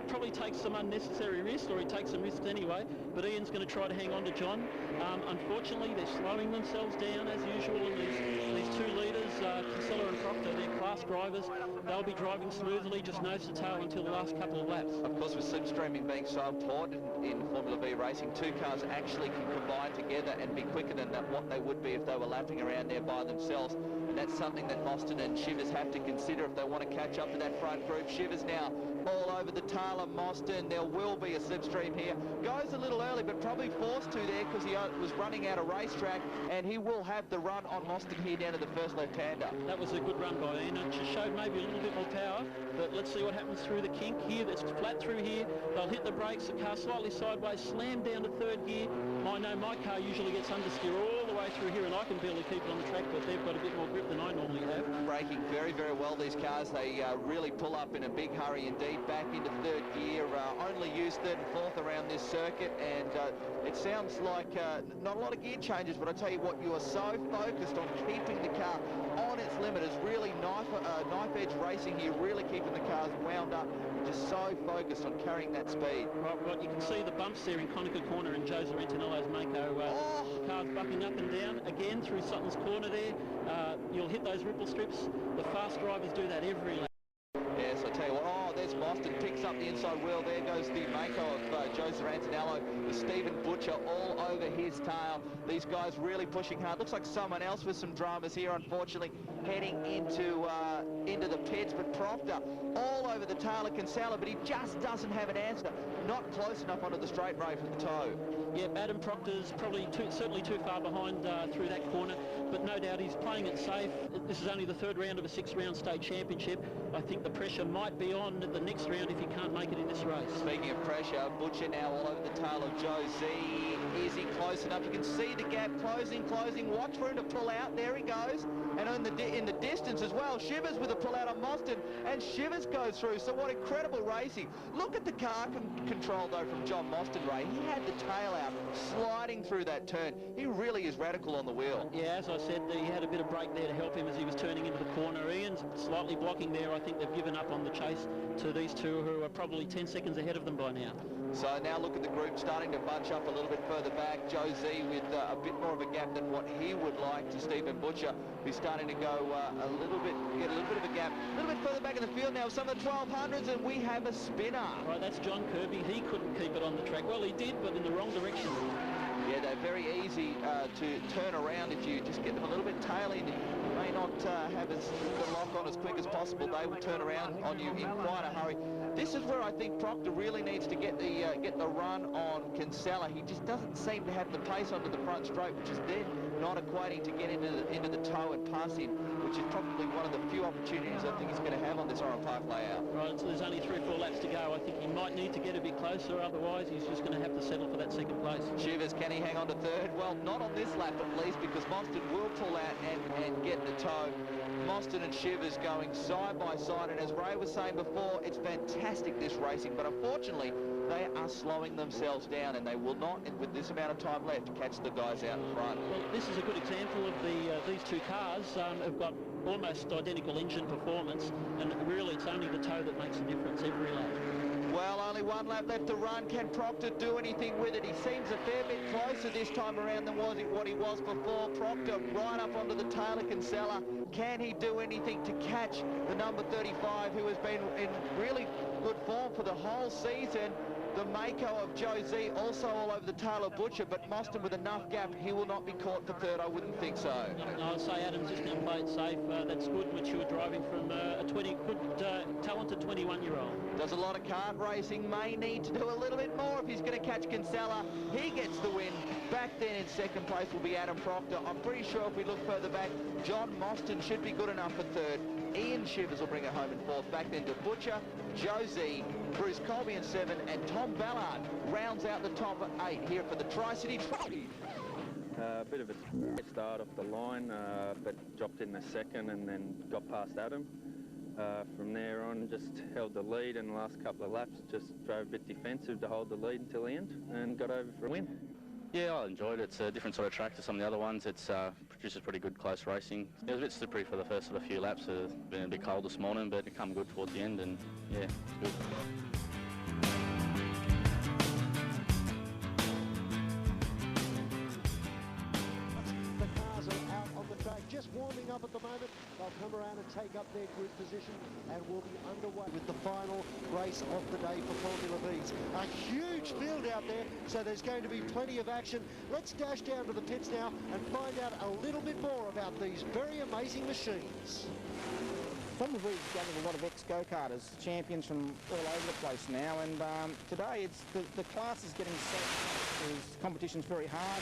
probably takes some unnecessary risks, or he takes some risks anyway, but Ian's going to try to hang on to John. Unfortunately, they're slowing themselves down as usual, and these two leaders, Kinsella and Proctor, they're class drivers. They'll be driving smoothly, just nose to tail until the last couple of laps. Of course, with slipstreaming being so important in Formula V racing, two cars actually can combine together and be quicker than what they would be if they were lapping around there by themselves. And that's something that Mostyn and Shivers have to consider if they want to catch up to that front group. Shivers now all over the tail of Mostyn. There will be a slipstream here. Goes a little early, but probably forced to there because he was running out of racetrack, and he will have the run on Mostyn here down to the first left-hander. That was a good run by Ian. It just showed maybe a little bit more power, but let's see what happens through the kink here. It's flat through here. They'll hit the brakes. The car slightly sideways, slam down to third gear. I know my car usually gets understeer all the way through here, and I can barely keep it on the track, but they've got a bit more grip than I normally have. Braking very, very well, these cars. They really pull up in a big hurry indeed, back into third gear. Only use third and fourth around this circuit, and it sounds like not a lot of gear changes, but I tell you what, you are so focused on keeping the car on its limit. It's really knife edge racing here, really keeping the cars wound up, just so focused on carrying that speed. Right, you can see the bumps there in Conacher Corner and Joe Zarentinello's Mako. The car's bucking up and down again through Sutton's Corner there. You'll hit those ripple strips. The fast drivers do that every lap. Yes, I tell you what, there's Mostyn, picks up the inside wheel. There goes the Mako of Joe Zarentinello with Stephen Butcher all over his tail. These guys really pushing hard. Looks like someone else with some dramas here, unfortunately, heading into the pits. But Proctor all over the tail of Kinsella, but he just doesn't have an answer. Not close enough onto the straight rail for the toe. Yeah, Adam Proctor's probably certainly too far behind through that corner, but no doubt he's playing it safe. This is only the third round of a six-round state championship. I think the pressure might be on the next round if he can't make it in this race. Speaking of pressure, Butcher now all over the tail of Joe Z. Is he close enough? You can see the gap closing. Watch for him to pull out. There he goes. And in the distance as well, Shivers with a pull out on Mostyn, and Shivers goes through. So what incredible racing. Look at the car control, though, from John Mostyn, Ray. He had the tail out, sliding through that turn. He really is radical on the wheel. Yeah, as I said, he had a bit of brake there to help him as he was turning into the corner. Ian's slightly blocking there. I think they've given up on the chase to these two who are probably 10 seconds ahead of them by now. So now look at the group starting to bunch up a little bit further back. Joe Z with a bit more of a gap than what he would like to Stephen Butcher, who's starting to go get a little bit of a gap. A little bit further back in the field now, some of the 1200s, and we have a spinner. Right, that's John Kirby. He couldn't keep it on the track. Well, he did, but in the wrong direction. Yeah, they're very easy to turn around if you just get them a little bit tailing. You may not have the lock on as quick as possible. They will turn around on you in quite a hurry. This is where I think Proctor really needs to get the run on Kinsella. He just doesn't seem to have the pace onto the front straight, which is then not equating to get into the toe and pass him, which is probably one of the few opportunities I think he's going to have on this Oran Park layout. Right, so there's only 3 or 4 laps to go. I think he might need to get a bit closer, otherwise he's just going to have to settle for that second place. Shivers, can he hang on to third? Well, not on this lap at least, because Mostyn will pull out and get the toe. Mostyn and Shivers going side by side, and as Ray was saying before, it's fantastic this racing, but unfortunately they are slowing themselves down, and they will not, with this amount of time left, catch the guys out in front. Well, this is a good example of these two cars have got almost identical engine performance, and really it's only the toe that makes a difference every lap. Well, only 1 lap left to run. Can Proctor do anything with it? He seems a fair bit closer this time around than what he was before. Proctor right up onto the tail of Kinsella. Can he do anything to catch the number 35, who has been in really good form for the whole season? The Mako of Joe Z also all over the tail of Butcher, but Mostyn with enough gap, he will not be caught for third. I wouldn't think so. No, I'd say Adam's just going to play it safe. That's good, mature driving from a talented 21-year-old. Does a lot of kart racing, may need to do a little bit more if he's going to catch Kinsella. He gets the win. Back then in second place will be Adam Proctor. I'm pretty sure if we look further back, John Mostyn should be good enough for third. Ian Shivers will bring it home in fourth. Back then to Butcher, Joe Z, Bruce Colby in 7, and Tom Ballard rounds out the top 8 here for the Tri-City Trophy. A bit of a start off the line, but dropped in the second and then got past Adam. From there on, just held the lead in the last couple of laps, just drove a bit defensive to hold the lead until the end and got over for a win. Yeah, I enjoyed it. It's a different sort of track to some of the other ones. It produces pretty good close racing. It was a bit slippery for the first sort of few laps. It's been a bit cold this morning, but it come good towards the end, and yeah, it's good. the moment. They'll come around and take up their group position, and we'll be underway with the final race of the day for Formula V's. A huge field out there, so there's going to be plenty of action. Let's dash down to the pits now and find out a little bit more about these very amazing machines. Formula V's gathered a lot of ex-go-karters, champions from all over the place now, and today it's the class is getting so hard. The competition's very hard.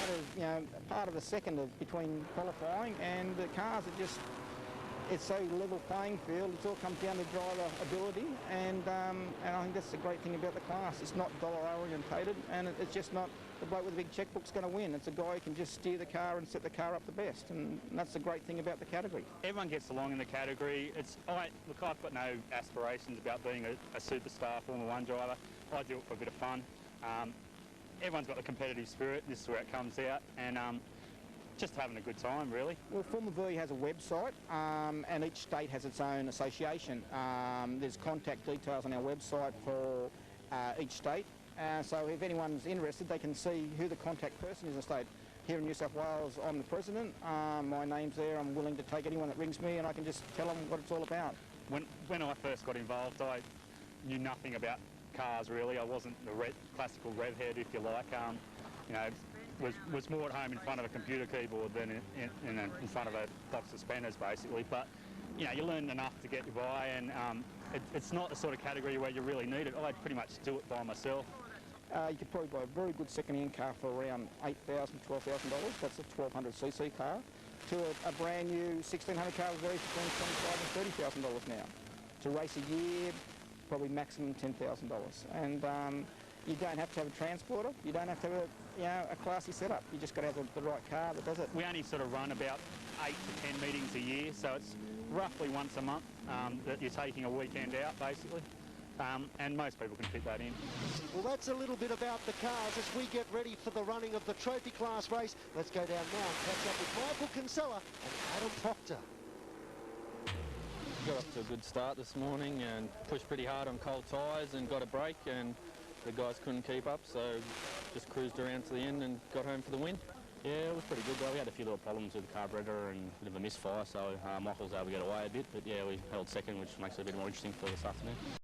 It's a part of a second between qualifying, and the cars are just, it's so level playing field. It all comes down to driver ability, and I think that's the great thing about the class. It's not dollar orientated, and it's just not the bloke with the big checkbook's going to win. It's a guy who can just steer the car and set the car up the best, and that's the great thing about the category. Everyone gets along in the category. Look, I've got no aspirations about being a superstar Formula 1 driver. I do it for a bit of fun. Everyone's got the competitive spirit. This is where it comes out, and just having a good time, really. Well, Formula V has a website, and each state has its own association. There's contact details on our website for each state. So if anyone's interested, they can see who the contact person is in the state. Here in New South Wales, I'm the president. My name's there. I'm willing to take anyone that rings me, and I can just tell them what it's all about. When I first got involved, I knew nothing about cars, really. I wasn't the classical rev head, if you like. Was more at home in front of a computer keyboard than in front of a box of spanners, basically. But you learn enough to get you by, and it's not the sort of category where you really need it. I pretty much do it by myself. You could probably buy a very good second-hand car for around $8,000, $12,000. That's a 1200cc car. To a brand new 1600 car varies between $25,000 and $30,000 now. To race a year, probably maximum $10,000. And you don't have to have a transporter. You don't have to have a classy setup. You just got to have the right car that does it. We only sort of run about 8 to 10 meetings a year, so it's roughly once a month that you're taking a weekend out, basically. And most people can fit that in. Well, that's a little bit about the cars as we get ready for the running of the trophy class race. Let's go down now and catch up with Michael Kinsella and Adam Proctor. Got off to a good start this morning and pushed pretty hard on cold tyres and got a break, and the guys couldn't keep up, so just cruised around to the end and got home for the win. Yeah, it was pretty good though. We had a few little problems with the carburetor and a bit of a misfire, so Michael was able to get away a bit, but yeah, we held second, which makes it a bit more interesting for this afternoon.